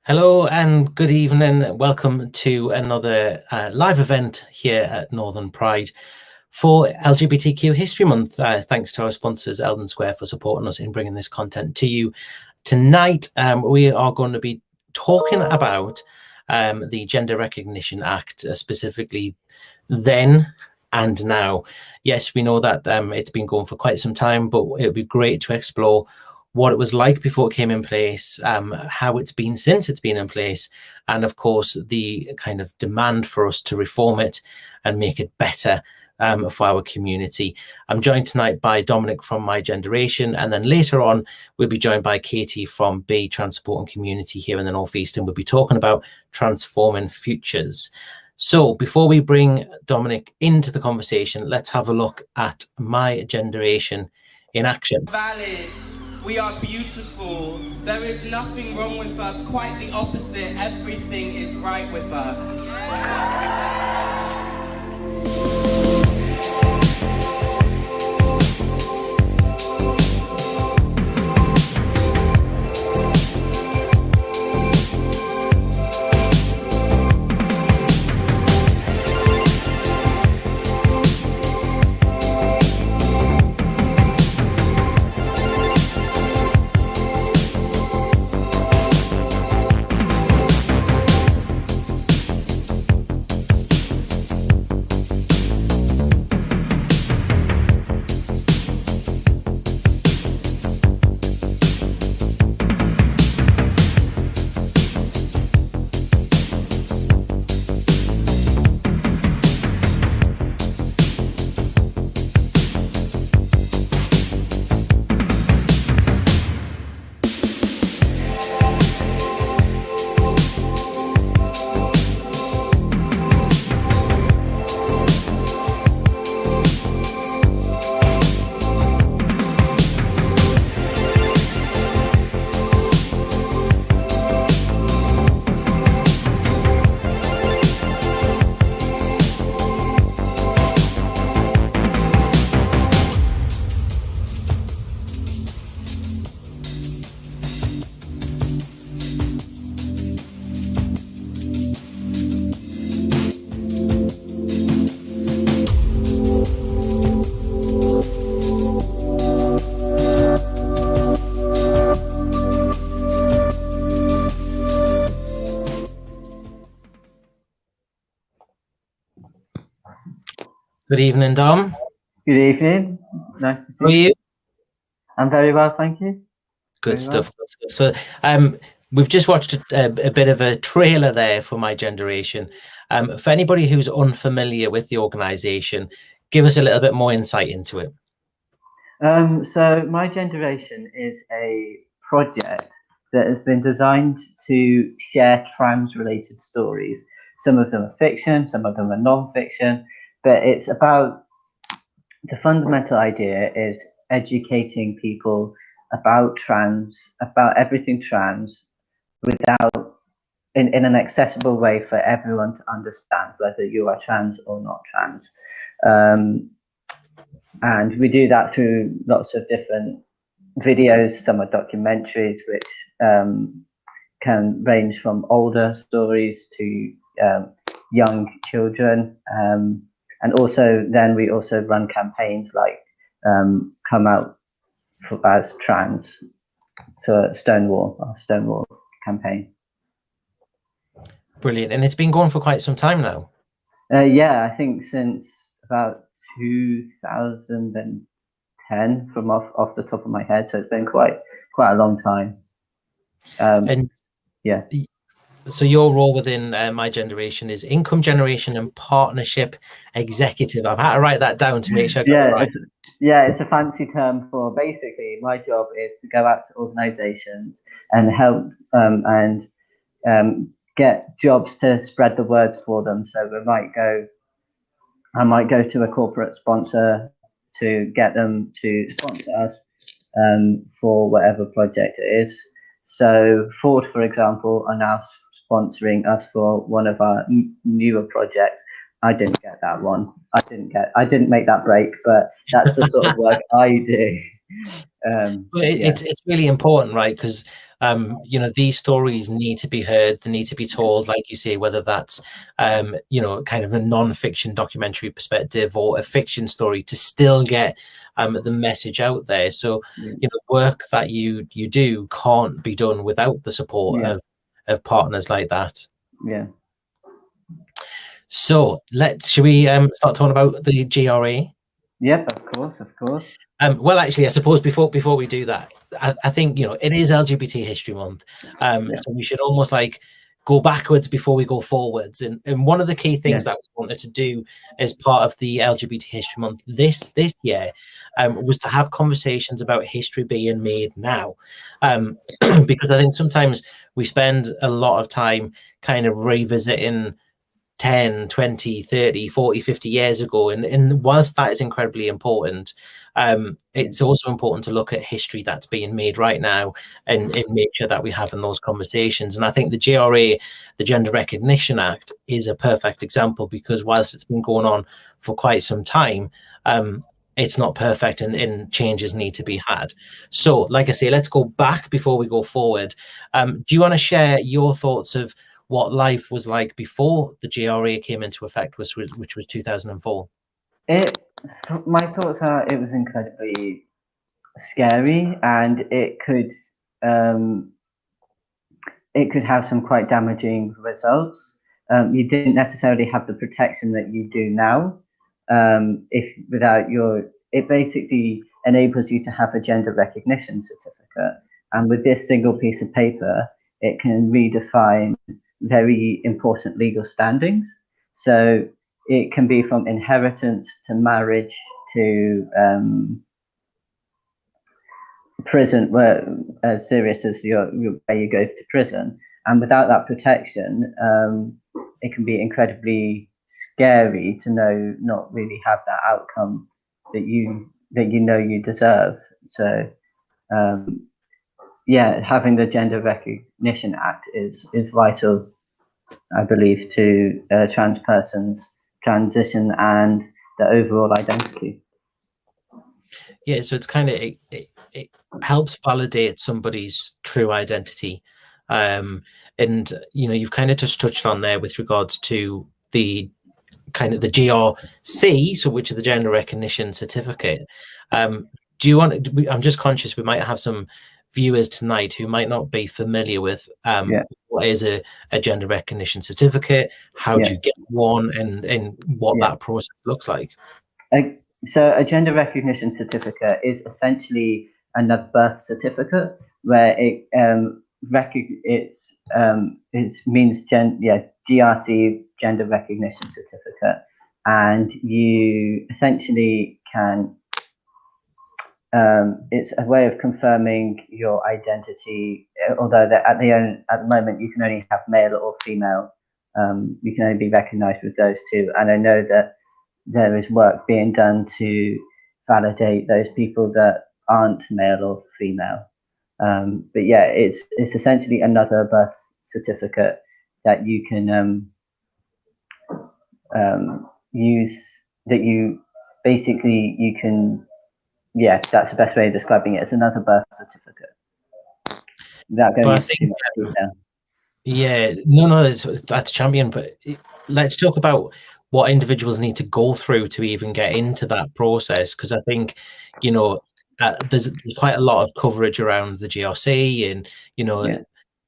Hello and good evening. Welcome to another live event here at Northern Pride for LGBTQ History Month. Thanks to our sponsors, Eldon Square, for supporting us in bringing this content to you. Tonight, we are going to be talking about the Gender Recognition Act, specifically then and now. Yes, we know that it's been going for quite some time, but it would be great to explore what it was like before it came in place, how it's been since it's been in place, and of course the kind of demand for us to reform it and make it better for our community. I'm joined tonight by Dominic from My Generation, and then later on we'll be joined by Katie from Be Transport and Community here in the North East, and we'll be talking about transforming futures. So before we bring Dominic into the conversation, let's have a look at My Generation in action. Valid. We are beautiful. There is nothing wrong with us. Quite the opposite. Everything is right with us. Good evening, Dom. Good evening. Nice to see How are you? I'm very well, thank you. Good stuff. So we've just watched a bit of a trailer there for My Generation. For anybody who's unfamiliar with the organisation, give us a little bit more insight into it. So My Generation is a project that has been designed to share trans-related stories. Some of them are fiction, some of them are non-fiction, but it's about, the fundamental idea is educating people about trans, about everything trans, without in an accessible way for everyone to understand, whether you are trans or not trans. And we do that through lots of different videos. Some are documentaries, which can range from older stories to young children. And also then we also run campaigns like Come Out as Trans for Stonewall, our Stonewall campaign. Brilliant. And it's been going for quite some time now. Yeah, I think since about 2010 from off the top of my head. So it's been quite a long time. And yeah. So your role within My Generation is Income Generation and Partnership Executive. I've had to write that down to make sure I got it right. It's a fancy term for, basically my job is to go out to organizations and help get jobs to spread the words for them. So I might go to a corporate sponsor to get them to sponsor us for whatever project it is. So Ford, for example, are now sponsoring us for one of our newer projects. I didn't get that one. I didn't make that break, but that's the sort of work I do. But it's really important, right? Because you know, these stories need to be heard, they need to be told, like you say, whether that's you know, kind of a non-fiction documentary perspective or a fiction story, to still get the message out there. So you know, work that you do can't be done without the support of partners like that. Yeah. So should we start talking about the GRA? Yep, of course, of course. Well, actually, I suppose before we do that, I think, you know, it is LGBT History Month, so we should almost like go backwards before we go forwards. And one of the key things that we wanted to do as part of the LGBT History Month this year was to have conversations about history being made now, because I think sometimes we spend a lot of time kind of revisiting 10, 20, 30, 40, 50 years ago. And whilst that is incredibly important, it's also important to look at history that's being made right now and make sure that we're having those conversations. And I think the GRA, the Gender Recognition Act, is a perfect example, because whilst it's been going on for quite some time, it's not perfect, and changes need to be had. So, like I say, let's go back before we go forward. Do you want to share your thoughts of what life was like before the GRA came into effect, which was 2004? My thoughts are it was incredibly scary, and it could have some quite damaging results. You didn't necessarily have the protection that you do now. It basically enables you to have a gender recognition certificate, and with this single piece of paper, it can redefine very important legal standings. So it can be from inheritance to marriage to prison, where as serious as where you go to prison. And without that protection, it can be incredibly scary to not really have that outcome that you know you deserve. So having the Gender Recognition Act is vital, I believe, to a trans person's transition and the overall identity. Yeah, so it's kind of it helps validate somebody's true identity, and you know, you've kind of just touched on there with regards to the kind of the GRC, so which is the Gender Recognition Certificate. Do you want? I'm just conscious we might have some viewers tonight who might not be familiar with what is a gender recognition certificate, how do you get one, and what that process looks like. So a gender recognition certificate is essentially another birth certificate, where it means GRC, gender recognition certificate, and you essentially can. It's a way of confirming your identity, although at the moment you can only have male or female. You can only be recognised with those two, and I know that there is work being done to validate those people that aren't male or female. But yeah, it's essentially another birth certificate that you can use. That you basically you can. Yeah, that's the best way of describing it. It's another birth certificate. Without going into too much detail. Yeah, no, that's champion. But let's talk about what individuals need to go through to even get into that process, because I think, you know, there's quite a lot of coverage around the GRC, and you know,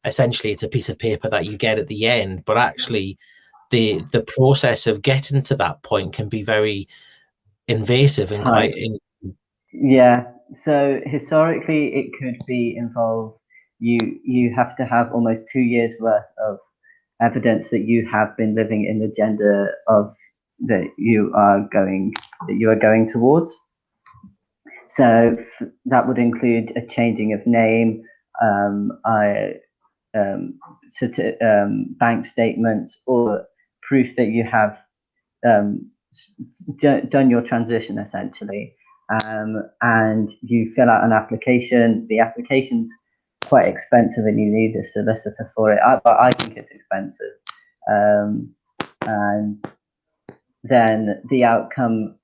essentially it's a piece of paper that you get at the end, but actually the process of getting to that point can be very invasive and quite. Yeah. So historically, it could be involved. You have to have almost 2 years worth of evidence that you have been living in the gender of that you are going towards. So that would include a changing of name, bank statements, or proof that you have done your transition, essentially. And you fill out an application. The application's quite expensive, and you need a solicitor for it. But I think it's expensive. And then the outcome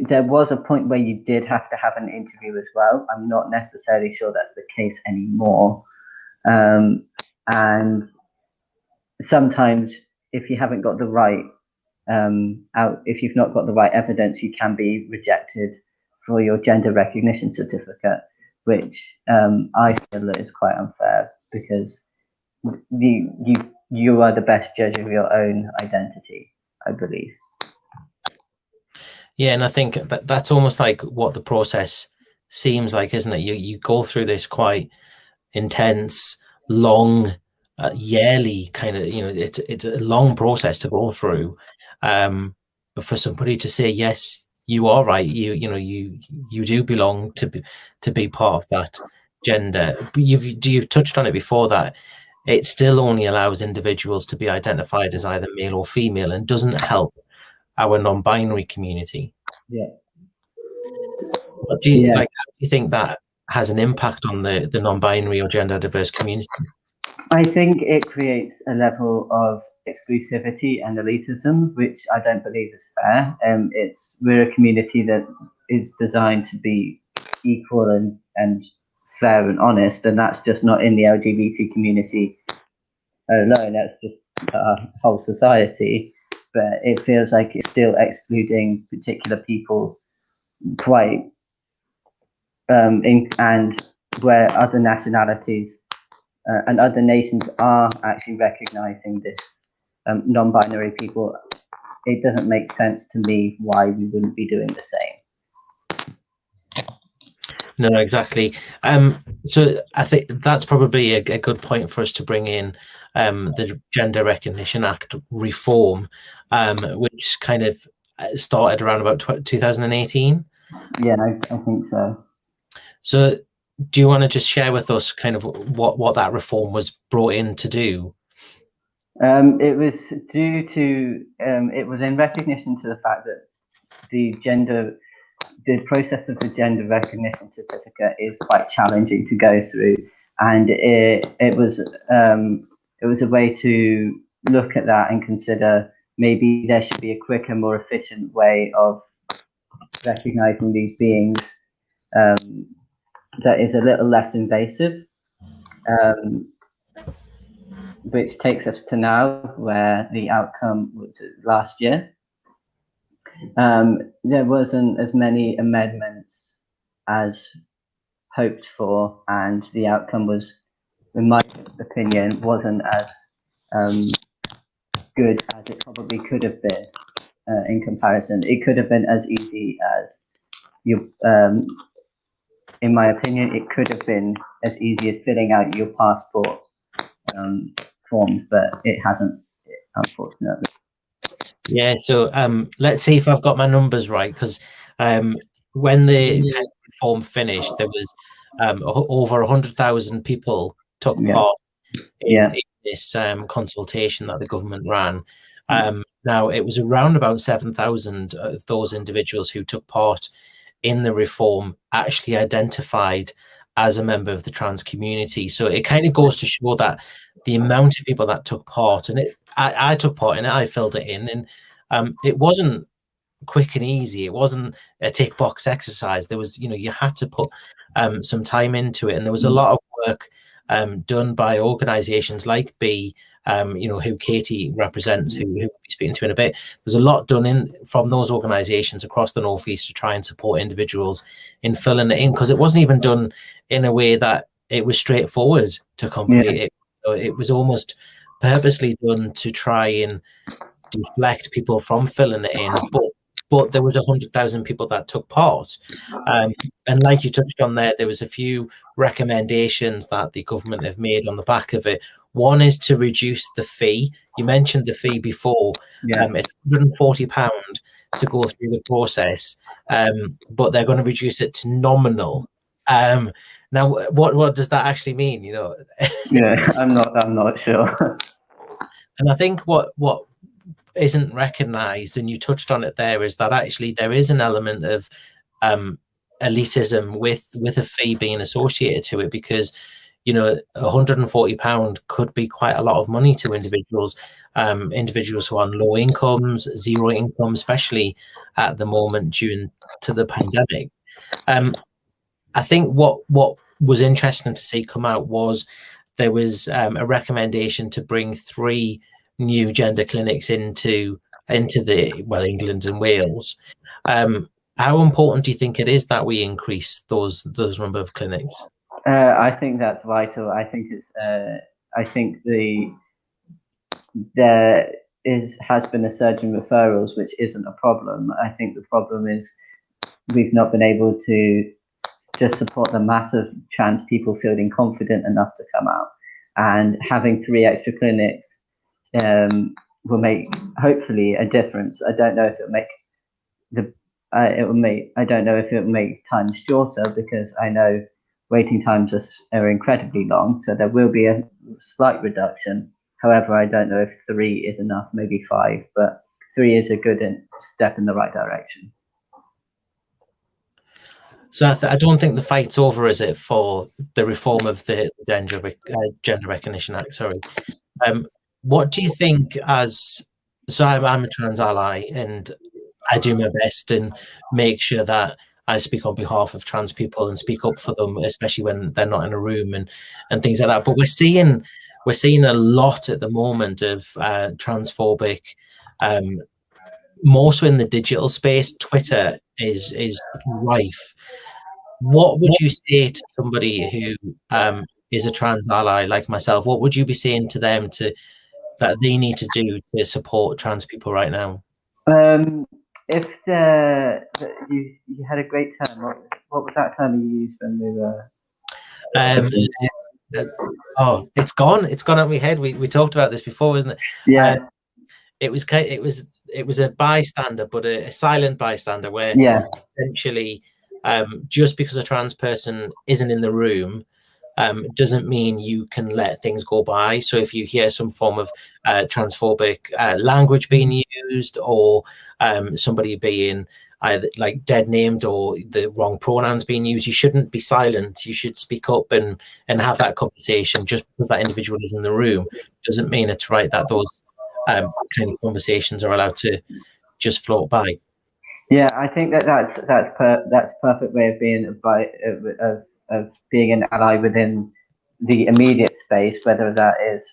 there was a point where you did have to have an interview as well. I'm not necessarily sure that's the case anymore. And sometimes if you haven't got the right if you've not got the right evidence, you can be rejected for your gender recognition certificate, which I feel is quite unfair, because you are the best judge of your own identity, I believe. Yeah, and I think that's almost like what the process seems like, isn't it? You go through this quite intense, long, yearly kind of, it's a long process to go through. But for somebody to say, yes, you are right, you do belong to be part of that gender. But you've touched on it before, that it still only allows individuals to be identified as either male or female, and doesn't help our non-binary community. Yeah. What do you like? How do you think that has an impact on the non-binary or gender diverse community? I think it creates a level of exclusivity and elitism, which I don't believe is fair. We're a community that is designed to be equal and fair and honest, and that's just not in the LGBT community alone. That's just our whole society. But it feels like it's still excluding particular people quite and where other nationalities and other nations are actually recognizing this non-binary people, it doesn't make sense to me why we wouldn't be doing the same. No, exactly. So I think that's probably a good point for us to bring in the Gender Recognition Act reform, which kind of started around about 2018. Yeah, I think so. So do you want to just share with us kind of what that reform was brought in to do? It was due to, it was in recognition to the fact that the process of the gender recognition certificate is quite challenging to go through, and it was a way to look at that and consider maybe there should be a quicker, more efficient way of recognizing these beings that is a little less invasive, which takes us to now, where the outcome was last year. There wasn't as many amendments as hoped for, and the outcome was, in my opinion, wasn't as good as it probably could have been in comparison. It could have been as easy as in my opinion, it could have been as easy as filling out your passport forms, but it hasn't, unfortunately. Yeah, so let's see if I've got my numbers right, because when the reform finished, there was over 100,000 people took part in this consultation that the government ran. Now, it was around about 7,000 of those individuals who took part in the reform actually identified as a member of the trans community. So it kind of goes to show that the amount of people that took part, and I took part in it, I filled it in, and it wasn't quick and easy. It wasn't a tick box exercise. There was, you had to put some time into it, and there was a lot of work done by organizations like B, who Katie represents, who we'll be speaking to in a bit. There's a lot done from those organizations across the Northeast to try and support individuals in filling it in, because it wasn't even done in a way that it was straightforward to complete it. It was almost purposely done to try and deflect people from filling it in, but there was 100,000 people that took part, and like you touched on there was a few recommendations that the government have made on the back of it. One is to reduce the fee. You mentioned the fee before. It's £140 to go through the process, but they're going to reduce it to nominal. Now, what does that actually mean? Yeah, I'm not sure. And I think what isn't recognized, and you touched on it there, is that actually there is an element of elitism with a fee being associated to it, because you know, £140 could be quite a lot of money to individuals, individuals who are on low incomes, zero income, especially at the moment due to the pandemic. I think what was interesting to see come out was there was a recommendation to bring 3 new gender clinics into the England and Wales. How important do you think it is that we increase those number of clinics? I think that's vital. I think it's. I think there has been a surge in referrals, which isn't a problem. I think the problem is we've not been able to just support the mass of trans people feeling confident enough to come out, and having 3 extra clinics will make hopefully a difference. I don't know if it'll make I don't know if it'll make time shorter, because I know waiting times are incredibly long, so there will be a slight reduction. However, I don't know if 3 is enough, maybe 5, but 3 is a good step in the right direction. So I don't think the fight's over, is it, for the reform of the Gender Recognition Act? Sorry. What do you think so I'm a trans ally, and I do my best and make sure that I speak on behalf of trans people and speak up for them, especially when they're not in a room and things like that. But we're seeing a lot at the moment of transphobic, more so in the digital space. Twitter is rife. What would you say to somebody who is a trans ally like myself? What would you be saying to them that they need to do to support trans people right now? If you had a great term, what was that term you used when we were? Oh, it's gone out of my head. We talked about this before, isn't it? Yeah. It was a bystander, but a silent bystander, where essentially, just because a trans person isn't in the room, doesn't mean you can let things go by. So if you hear some form of transphobic language being used, or somebody being either like dead named or the wrong pronouns being used, you shouldn't be silent. You should speak up and have that conversation. Just because that individual is in the room doesn't mean it's right that those kind of conversations are allowed to just float by. Yeah, I think that's a perfect way of being of being an ally within the immediate space, whether that is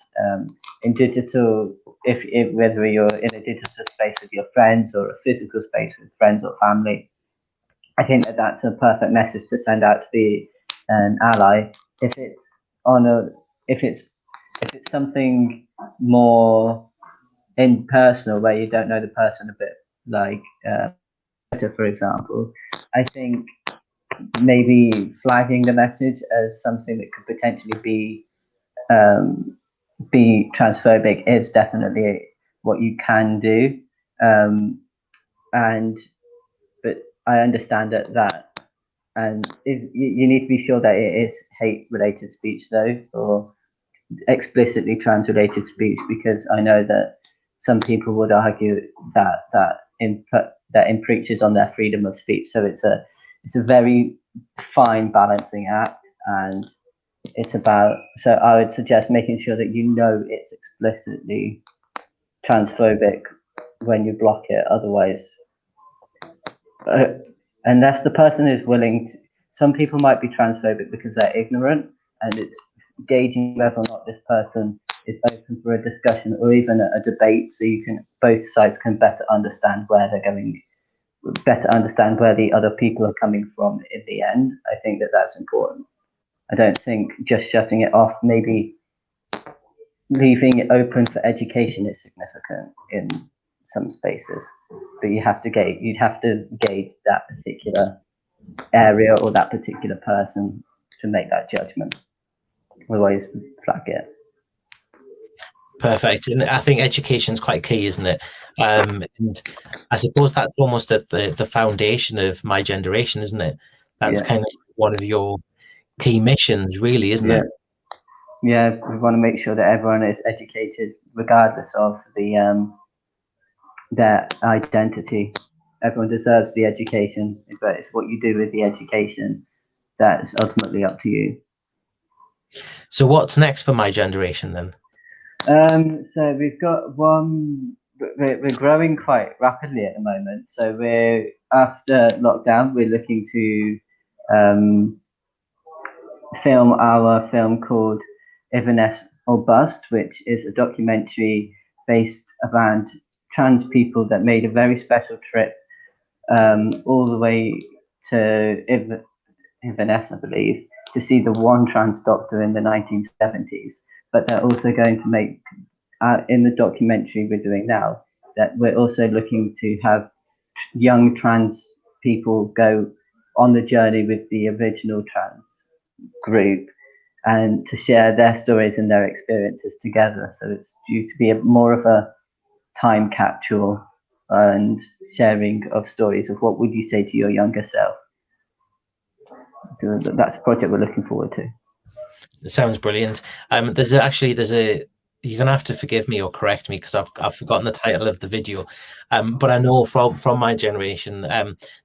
in digital, whether you're in a digital space with your friends, or a physical space with friends or family. I think that's a perfect message to send out, to be an ally. If it's something more impersonal, where you don't know the person a bit, like Twitter, for example, I think maybe flagging the message as something that could potentially be transphobic is definitely what you can do. But I understand that, and you need to be sure that it is hate-related speech, though, or explicitly trans-related speech, because I know that some people would argue that infringes on their freedom of speech. So it's a very fine balancing act, and so I would suggest making sure that it's explicitly transphobic when you block it. Otherwise, unless the person is willing to, some people might be transphobic because they're ignorant, and it's gauging whether or not this person is open for a discussion or even a debate, so both sides can better understand where the other people are coming from in the end. I think that's important. I don't think just shutting it off, maybe leaving it open for education, is significant in some spaces, but you'd have to gauge that particular area or that particular person to make that judgment. Otherwise, flag it. Perfect. And I think education is quite key, isn't it? And I suppose that's almost at the foundation of My Generation, isn't it? That's kind of one of your key missions, really, isn't it? Yeah, we want to make sure that everyone is educated, regardless of their identity. Everyone deserves the education, but it's what you do with the education that's ultimately up to you. So what's next for My Generation then? So we've got one. We're growing quite rapidly at the moment. So we're after lockdown. We're looking to film our film called Inverness or Bust, which is a documentary based around trans people that made a very special trip all the way to Inverness, I believe, to see the one trans doctor in the 1970s. But they're also going to make, in the documentary we're doing now, that we're also looking to have young trans people go on the journey with the original trans group and to share their stories and their experiences together. So it's due to be more of a time capsule and sharing of stories of what would you say to your younger self. So that's a project we're looking forward to. It sounds brilliant. There's a you're gonna have to forgive me or correct me because I've forgotten the title of the video. But I know from My Generation,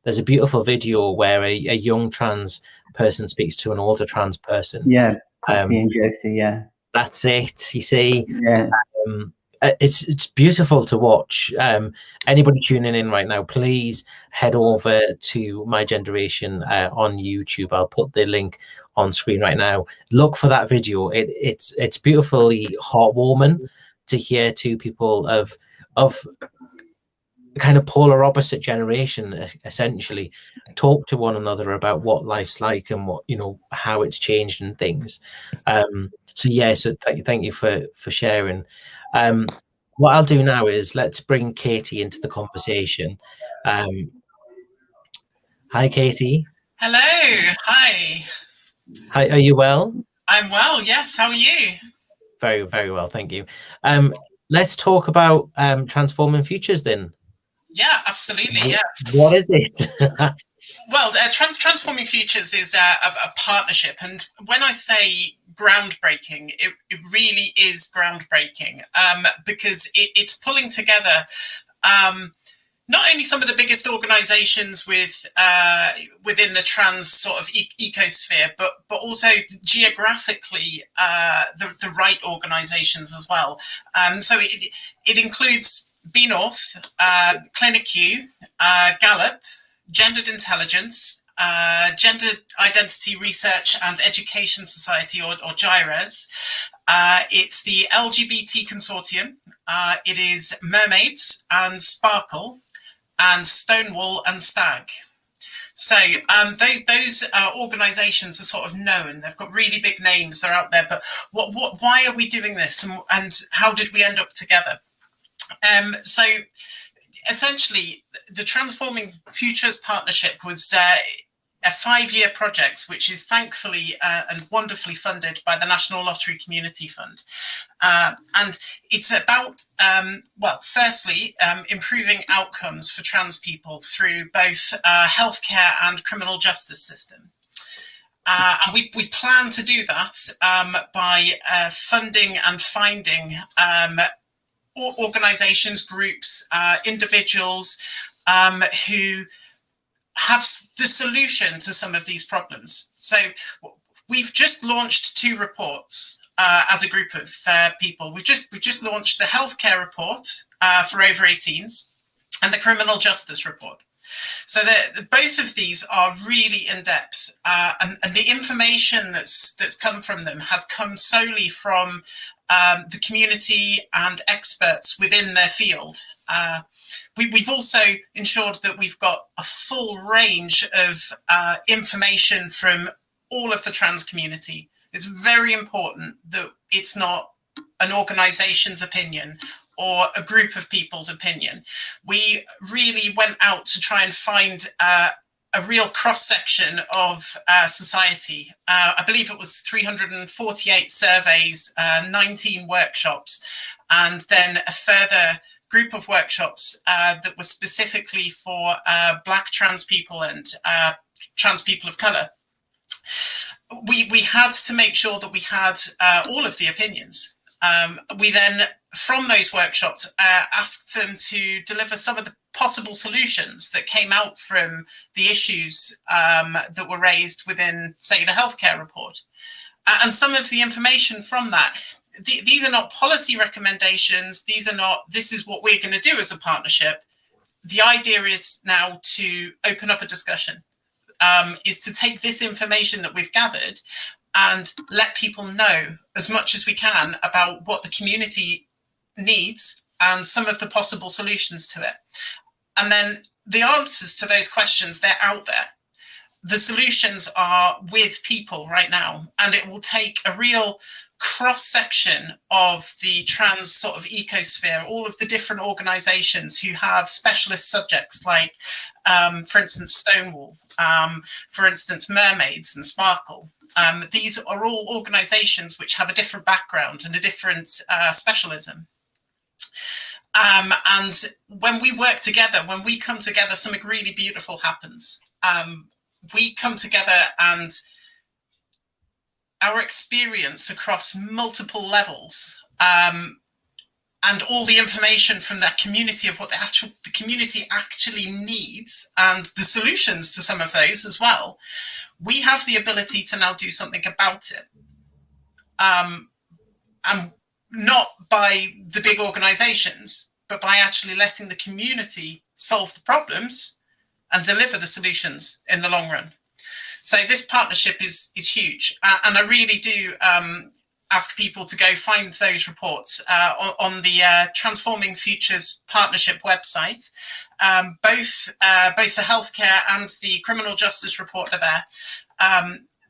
there's a beautiful video where a young trans person speaks to an older trans person. Yeah, Poppy and Josie, yeah. That's it. You see, yeah. It's beautiful to watch. Anybody tuning in right now, please head over to My Generation on YouTube. I'll put the link on screen right now. Look for that video. It's beautifully heartwarming to hear two people of kind of polar opposite generation essentially talk to one another about what life's like and what, how it's changed and things. So thank you for sharing. What I'll do now is let's bring Katie into the conversation. Hi, Katie. Hello. Hi. Hi, are you well? I'm well, yes. How are you? Very, very well, thank you. Let's talk about Transforming Futures then. Yeah, absolutely. Yeah. What is it? Well, Transforming Futures is a partnership. And when I say groundbreaking, it really is groundbreaking because it's pulling together not only some of the biggest organisations within the trans sort of ecosphere, but also geographically the right organisations as well. So it includes Be North, Clinic U, Gallup, Gendered Intelligence, Gender Identity Research and Education Society, or GIRES. It's the LGBT Consortium. It is Mermaids and Sparkle and Stonewall and Stag. So those organisations are sort of known. They've got really big names. They're out there. But why are we doing this, and how did we end up together? So essentially, the Transforming Futures Partnership was a 5-year project, which is thankfully and wonderfully funded by the National Lottery Community Fund. And it's about, firstly, improving outcomes for trans people through both healthcare and criminal justice system. And we plan to do that by funding and finding organisations, groups, individuals who have the solution to some of these problems. So we've just launched 2 reports as a group of people. We've just launched the healthcare report for over 18s and the criminal justice report. So both of these are really in depth, and the information that's come from them has come solely from the community and experts within their field. We've also ensured that we've got a full range of information from all of the trans community. It's very important that it's not an organisation's opinion or a group of people's opinion. We really went out to try and find a real cross-section of society. I believe it was 348 surveys, 19 workshops, and then a further group of workshops that was specifically for Black trans people and trans people of colour. We had to make sure that we had all of the opinions. We then, from those workshops, asked them to deliver some of the possible solutions that came out from the issues that were raised within, say, the healthcare report. And some of the information from that, these are not policy recommendations. These are not, this is what we're going to do as a partnership. The idea is now to open up a discussion, is to take this information that we've gathered and let people know as much as we can about what the community needs and some of the possible solutions to it. And then the answers to those questions, they're out there. The solutions are with people right now, and it will take a real cross-section of the trans sort of ecosphere, all of the different organizations who have specialist subjects like, for instance, Stonewall, for instance, Mermaids and Sparkle. These are all organizations which have a different background and a different specialism. And when we work together, when we come together, something really beautiful happens. We come together, and our experience across multiple levels, and all the information from that community of what the community actually needs, and the solutions to some of those as well, we have the ability to now do something about it. And not by the big organizations, but by actually letting the community solve the problems and deliver the solutions in the long run. So this partnership is huge, and I really do ask people to go find those reports on the Transforming Futures Partnership website. Both the healthcare and the criminal justice report are there.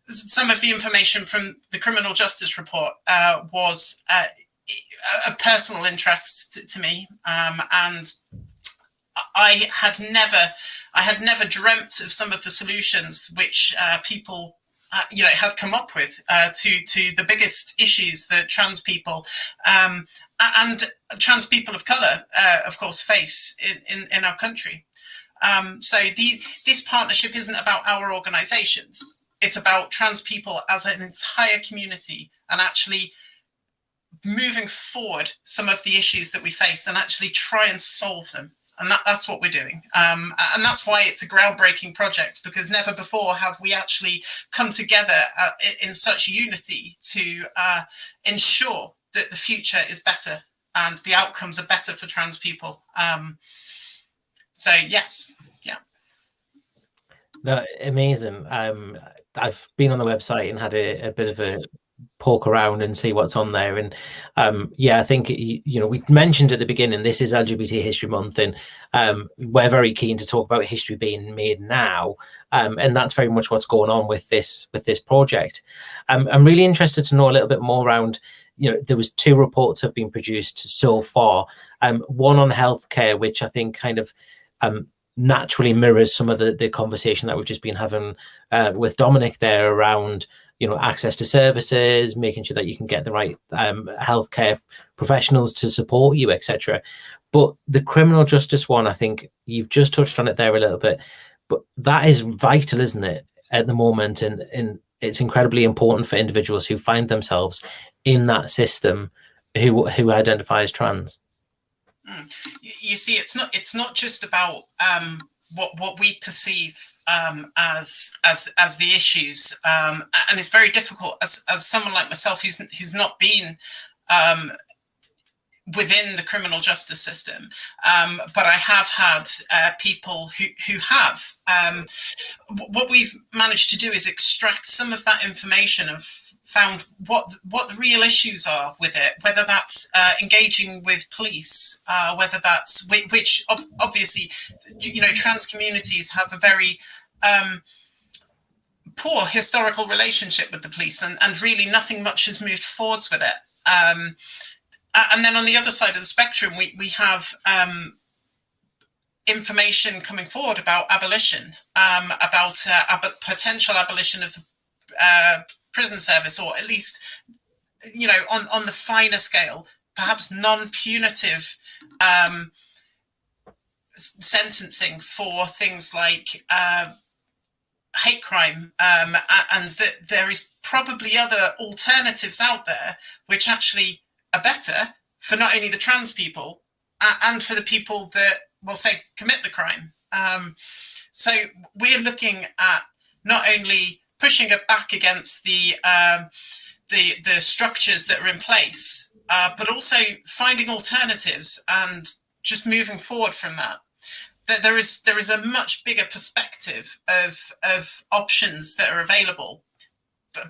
Some of the information from the criminal justice report was of personal interest to me, and I had never dreamt of some of the solutions which people had come up with to the biggest issues that trans people and trans people of colour, of course, face in our country. So this partnership isn't about our organisations. It's about trans people as an entire community, and actually moving forward some of the issues that we face and actually try and solve them. And that's what we're doing. And that's why it's a groundbreaking project, because never before have we actually come together in such unity to ensure that the future is better and the outcomes are better for trans people. So, yes, yeah. No, amazing. I've been on the website and had a bit of a poke around and see what's on there, and I think we mentioned at the beginning, this is LGBT History Month, and we're very keen to talk about history being made now, and that's very much what's going on with this project. I'm really interested to know a little bit more around, there was 2 reports have been produced so far, one on healthcare, which I think kind of naturally mirrors some of the conversation that we've just been having with Dominic there around access to services, making sure that you can get the right healthcare professionals to support you, etc. But the criminal justice one, I think you've just touched on it there a little bit, but that is vital, isn't it, at the moment? And it's incredibly important for individuals who find themselves in that system who identify as trans. You see, it's not just about what we perceive as the issues, and it's very difficult as someone like myself who's not been within the criminal justice system, but I have had people who have. What we've managed to do is extract some of that information and found what the real issues are with it, whether that's engaging with police, whether that's which obviously trans communities have a very poor historical relationship with the police, and really nothing much has moved forwards with it. And then on the other side of the spectrum, we have information coming forward about abolition, about potential abolition of the prison service, or at least, on the finer scale, perhaps non-punitive sentencing for things like hate crime, and that there is probably other alternatives out there which actually are better for not only the trans people and for the people that, we'll say, commit the crime. So we're looking at not only pushing it back against the the structures that are in place, but also finding alternatives and just moving forward from that. There is a much bigger perspective of options that are available.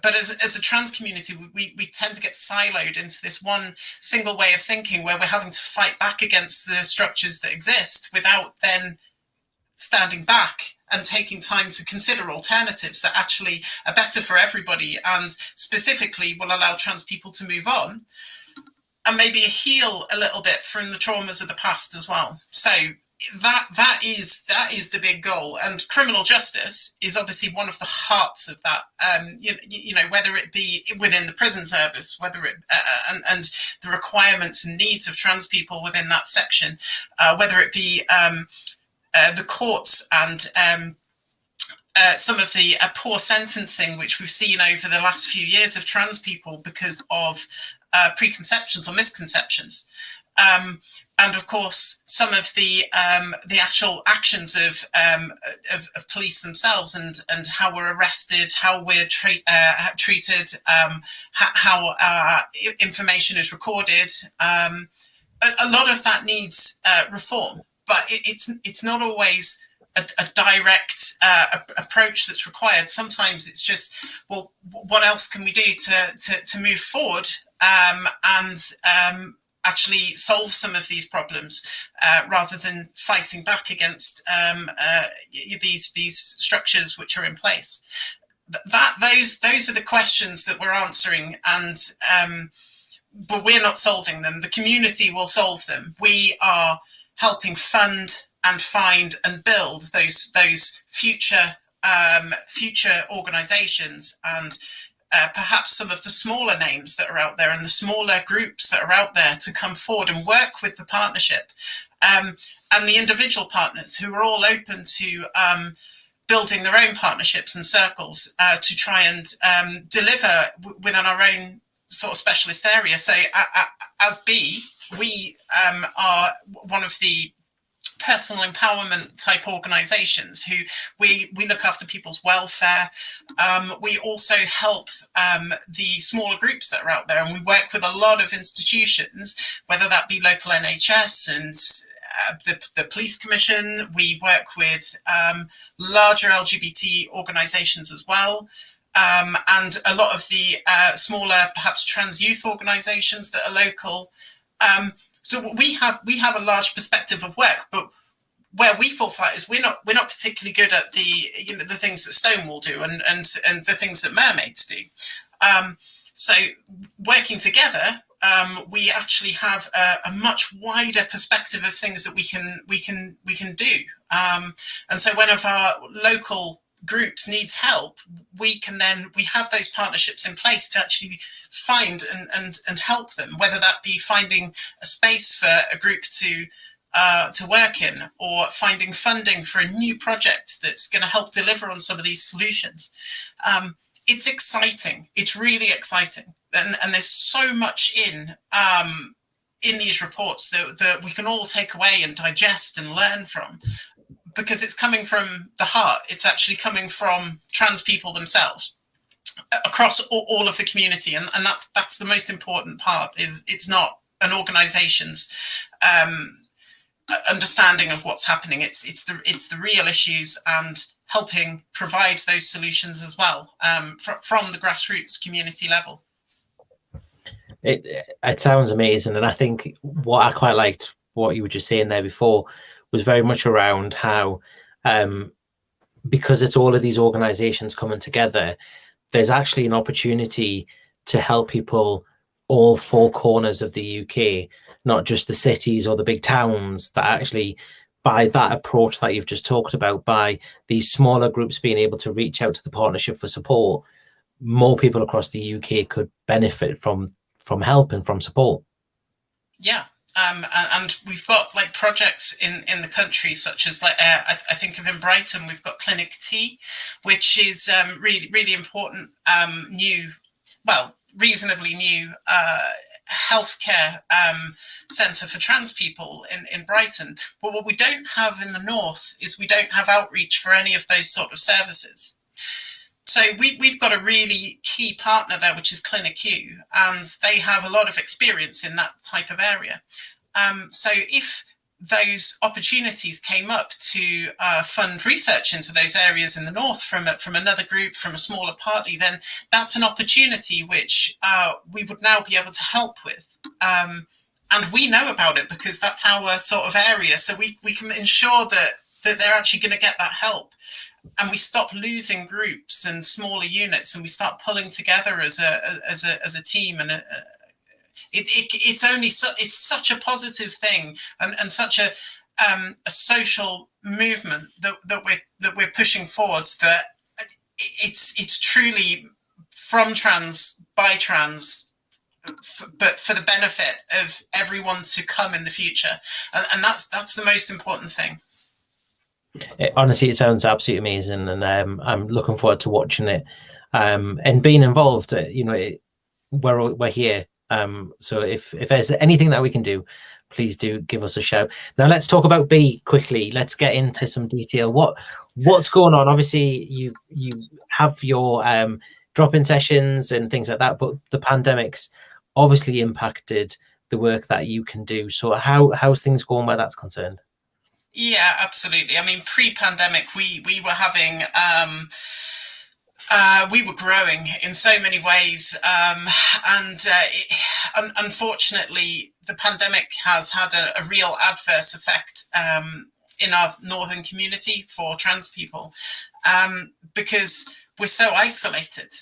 But as a trans community, we tend to get siloed into this one single way of thinking, where we're having to fight back against the structures that exist without then standing back and taking time to consider alternatives that actually are better for everybody and specifically will allow trans people to move on and maybe heal a little bit from the traumas of the past as well. So that is the big goal, and criminal justice is obviously one of the hearts of that. You know, whether it be within the prison service, whether it and the requirements and needs of trans people within that section, whether it be the courts and some of the poor sentencing which we've seen over the last few years of trans people because of preconceptions or misconceptions. And of course, some of the actual actions of police themselves and how we're arrested, how we're treated, how information is recorded. A lot of that needs reform, but it's not always a direct approach that's required. Sometimes it's just, well, what else can we do to move forward and actually solve some of these problems rather than fighting back against these structures which are in place. Those are the questions that we're answering, and but we're not solving them. The community will solve them. We are helping fund and find and build those future organisations and perhaps some of the smaller names that are out there and the smaller groups that are out there to come forward and work with the partnership and the individual partners who are all open to building their own partnerships and circles to try and deliver within our own sort of specialist area. So as B, we are one of the personal empowerment type organisations who we look after people's welfare. We also help the smaller groups that are out there, and we work with a lot of institutions, whether that be local NHS and the police commission. We work with larger LGBT organisations as well, and a lot of the smaller, perhaps trans youth organisations that are local. So we have a large perspective of work, but where we fall flat is we're not particularly good at the things that Stonewall do and the things that mermaids do. So working together, we actually have a much wider perspective of things that we can do. And so when of our local groups needs help, we have those partnerships in place to actually find and help them, whether that be finding a space for a group to work in, or finding funding for a new project that's going to help deliver on some of these solutions. It's exciting. It's really exciting, and there's so much in these reports that we can all take away and digest and learn from. Because it's coming from the heart. It's actually coming from trans people themselves across all of the community, and that's the most important part. Is it's not an organisation's understanding of what's happening. It's the real issues and helping provide those solutions as well from the grassroots community level. It sounds amazing, and I think what I quite liked what you were just saying there before was very much around how because it's all of these organizations coming together, there's actually an opportunity to help people all four corners of the UK, not just the cities or the big towns, that actually by that approach that you've just talked about, by these smaller groups being able to reach out to the partnership for support, more people across the UK could benefit from help and from support. Yeah. And we've got like projects in the country, such as like I think of in Brighton, we've got Clinic T, which is really important reasonably new healthcare centre for trans people in Brighton. But what we don't have in the north is we don't have outreach for any of those sort of services. So we've got a really key partner there, which is CliniQ, and they have a lot of experience in that type of area. So if those opportunities came up to fund research into those areas in the north from another group, from a smaller party, then that's an opportunity which we would now be able to help with. And we know about it because that's our sort of area. So we can ensure that they're actually going to get that help. And we stop losing groups and smaller units, and we start pulling together as a team. And it's such a positive thing, and such a social movement that we're pushing forwards, that it's truly from trans, by trans, but for the benefit of everyone to come in the future, and that's the most important thing. Honestly, it sounds absolutely amazing, and I'm looking forward to watching it and being involved. We're here, so if there's anything that we can do, please do give us a shout. Now let's talk about B quickly. Let's get into some detail. What's going on? Obviously, you have your drop-in sessions and things like that, but the pandemic's obviously impacted the work that you can do. So how's things going where that's concerned? Yeah, absolutely. I mean, pre-pandemic, we were having we were growing in so many ways, and unfortunately, the pandemic has had a real adverse effect in our northern community for trans people, because we're so isolated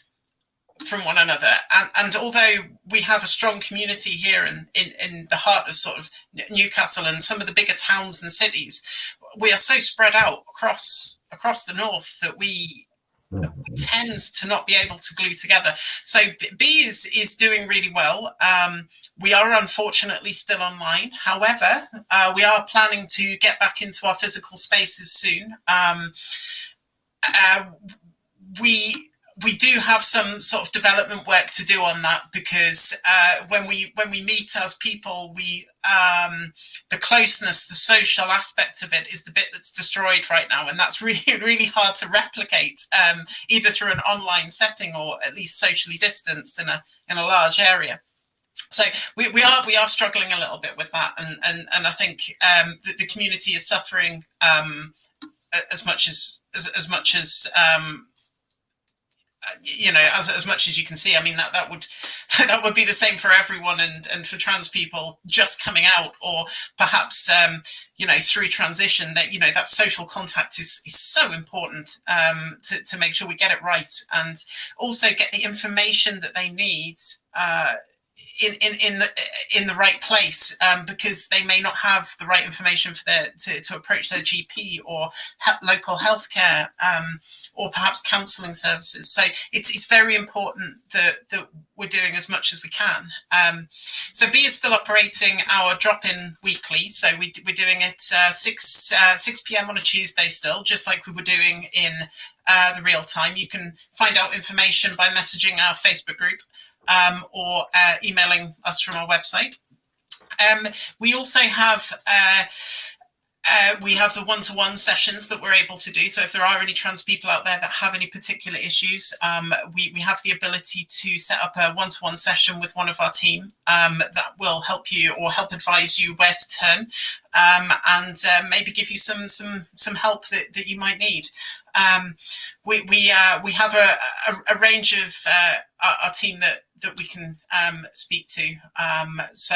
from one another, and although we have a strong community here in the heart of sort of Newcastle and some of the bigger towns and cities, we are so spread out across the north that we tends to not be able to glue together. So B is doing really well. We are unfortunately still online. However, we are planning to get back into our physical spaces soon. We do have some sort of development work to do on that, because when we meet as people, the closeness, the social aspect of it is the bit that's destroyed right now, and that's really hard to replicate, either through an online setting or at least socially distanced in a large area. So we are struggling a little bit with that, and I think the community is suffering as much as as much as you can see. I mean, that would be the same for everyone, and for trans people just coming out, or perhaps through transition, that social contact is so important, to make sure we get it right, and also get the information that they need in the right place, because they may not have the right information for to approach their GP or local healthcare, or perhaps counselling services. So it's very important that we're doing as much as we can. So B is still operating our drop-in weekly. So we're doing it 6 p.m. on a Tuesday still, just like we were doing in the real time. You can find out information by messaging our Facebook group, or emailing us from our website. We also have the one-to-one sessions that we're able to do. So if there are any trans people out there that have any particular issues, we have the ability to set up a one-to-one session with one of our team that will help you or help advise you where to turn, and maybe give you some help that you might need. We have a range of our team that we can speak to. So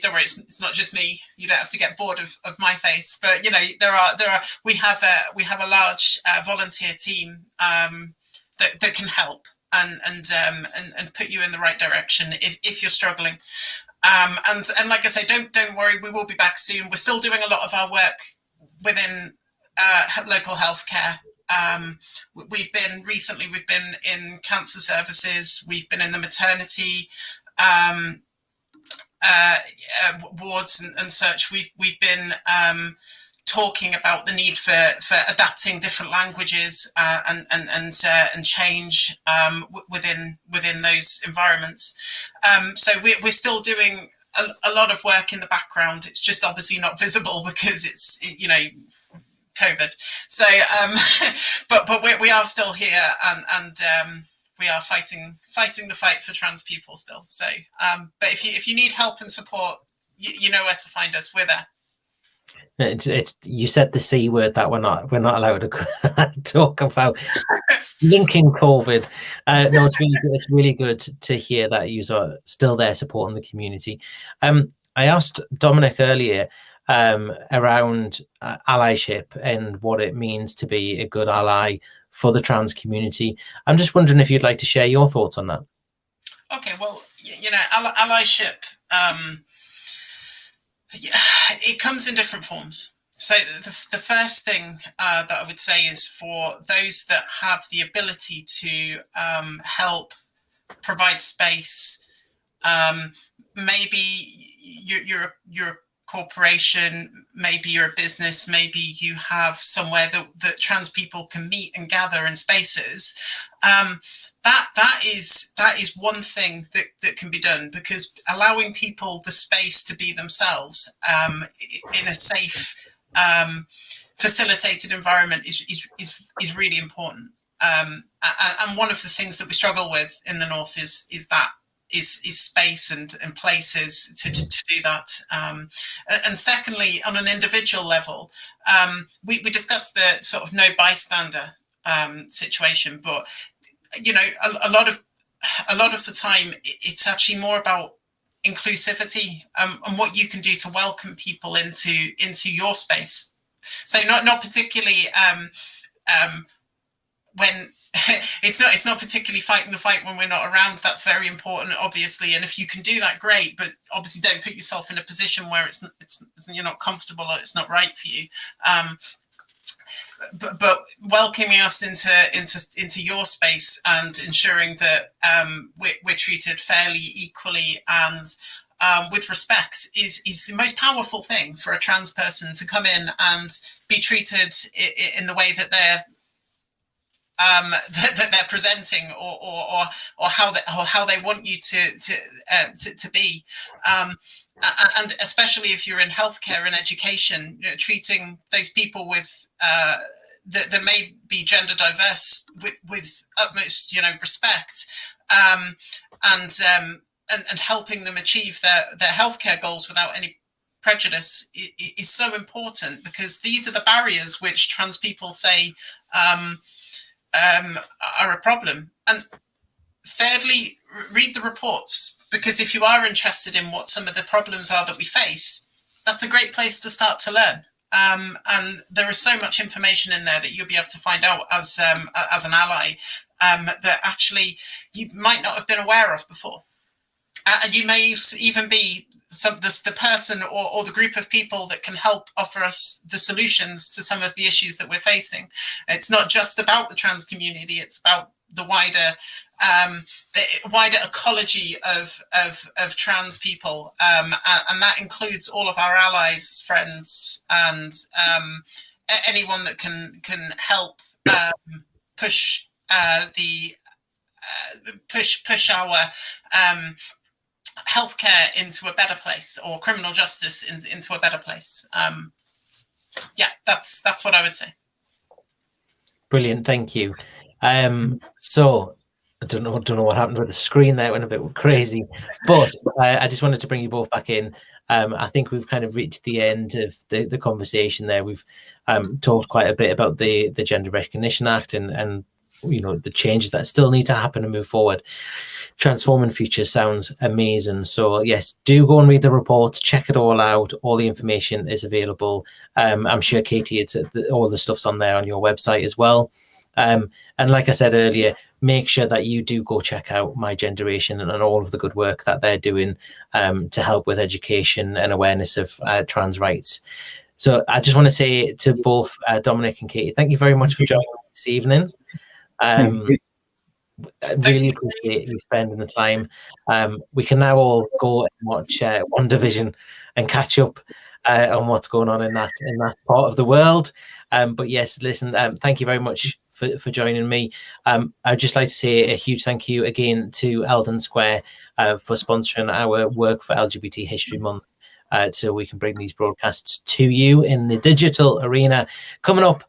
don't worry, it's not just me. You don't have to get bored of my face. But we have a large volunteer team that can help and put you in the right direction if you're struggling. And like I say, don't worry, we will be back soon. We're still doing a lot of our work within local healthcare. We've been in cancer services, we've been in the maternity wards and such. We've been talking about the need for adapting different languages and change within those environments. So we're still doing a lot of work in the background. It's just obviously not visible because it's COVID. So, but we are still here, and we are fighting the fight for trans people still. So, but if you need help and support, you know where to find us. We're there. It's you said the C word that we're not allowed to talk about. Linking COVID. No, it's really good to hear that you are still there supporting the community. I asked Dominic earlier around allyship and what it means to be a good ally for the trans community. I'm just wondering if you'd like to share your thoughts on that. Okay, well, you know, allyship, it comes in different forms. So the first thing that I would say is for those that have the ability to help provide space, maybe you're a corporation, maybe you're a business, maybe you have somewhere that trans people can meet and gather in spaces. That is one thing that can be done, because allowing people the space to be themselves in a safe, facilitated environment is really important. And one of the things that we struggle with in the North is space and places to do that. And secondly, on an individual level, we discussed the sort of no bystander situation, but you know, a lot of the time it's actually more about inclusivity and what you can do to welcome people into your space. So not particularly when it's not particularly fighting the fight when we're not around. That's very important, obviously, and if you can do that, great. But obviously, don't put yourself in a position where it's you're not comfortable or it's not right for you. But welcoming us into your space and ensuring that we're treated fairly, equally, and with respect is the most powerful thing for a trans person to come in and be treated in the way that they're presenting, or how they want you to be, and especially if you're in healthcare and education, you know, treating those people with that may be gender diverse with utmost, you know, respect, and helping them achieve their healthcare goals without any prejudice is so important, because these are the barriers which trans people say are a problem. And thirdly, read the reports, because if you are interested in what some of the problems are that we face, that's a great place to start to learn. And there is so much information in there that you'll be able to find out as an ally that actually you might not have been aware of before. And you may even be the person or the group of people that can help offer us the solutions to some of the issues that we're facing. It's not just about the trans community, it's about the wider ecology of trans people, and that includes all of our allies, friends, and anyone that can help push our healthcare into a better place, or criminal justice into a better place. Yeah, that's what I would say. Brilliant, thank you. So I don't know what happened with the screen there, it went a bit crazy, but I just wanted to bring you both back in. I think we've kind of reached the end of the conversation there. We've talked quite a bit about the Gender Recognition Act and you know, the changes that still need to happen and move forward. Transforming Future sounds amazing. So yes, do go and read the report, check it all out. All the information is available. I'm sure, Katie, it's all the stuff's on there on your website as well. And like I said earlier, make sure that you do go check out My Genderation and all of the good work that they're doing to help with education and awareness of trans rights. So I just want to say to both Dominic and Katie, thank you very much for joining us this evening. I really appreciate you spending the time. We can now all go and watch One Division and catch up on what's going on in that part of the world. But yes, listen, thank you very much for joining me. I'd just like to say a huge thank you again to Eldon Square for sponsoring our work for LGBT History Month. so we can bring these broadcasts to you in the digital arena. Coming up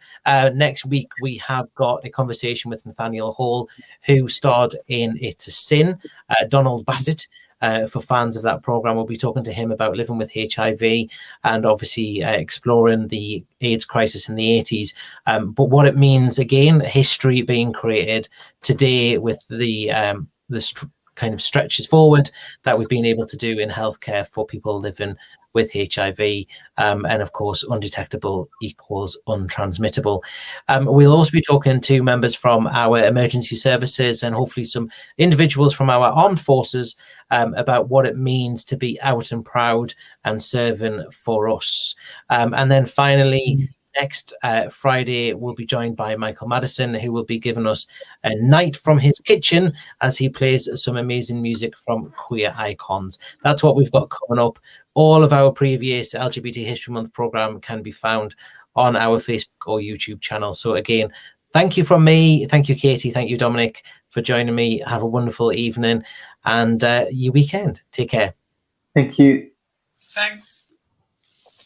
next week, we have got a conversation with Nathaniel Hall, who starred in It's a Sin. Donald Bassett, for fans of that program, we'll be talking to him about living with HIV and obviously exploring the AIDS crisis in the 80s, but what it means, again, history being created today with the kind of stretches forward that we've been able to do in healthcare for people living with HIV, and of course, undetectable equals untransmittable. We'll also be talking to members from our emergency services and hopefully some individuals from our armed forces about what it means to be out and proud and serving for us. And then finally, next Friday, we'll be joined by Michael Madison, who will be giving us a night from his kitchen as he plays some amazing music from queer icons. That's what we've got coming up. All of our previous LGBT History Month program can be found on our Facebook or YouTube channel. So again, thank you from me. Thank you, Katie. Thank you, Dominic, for joining me. Have a wonderful evening and your weekend. Take care. Thank you. Thanks.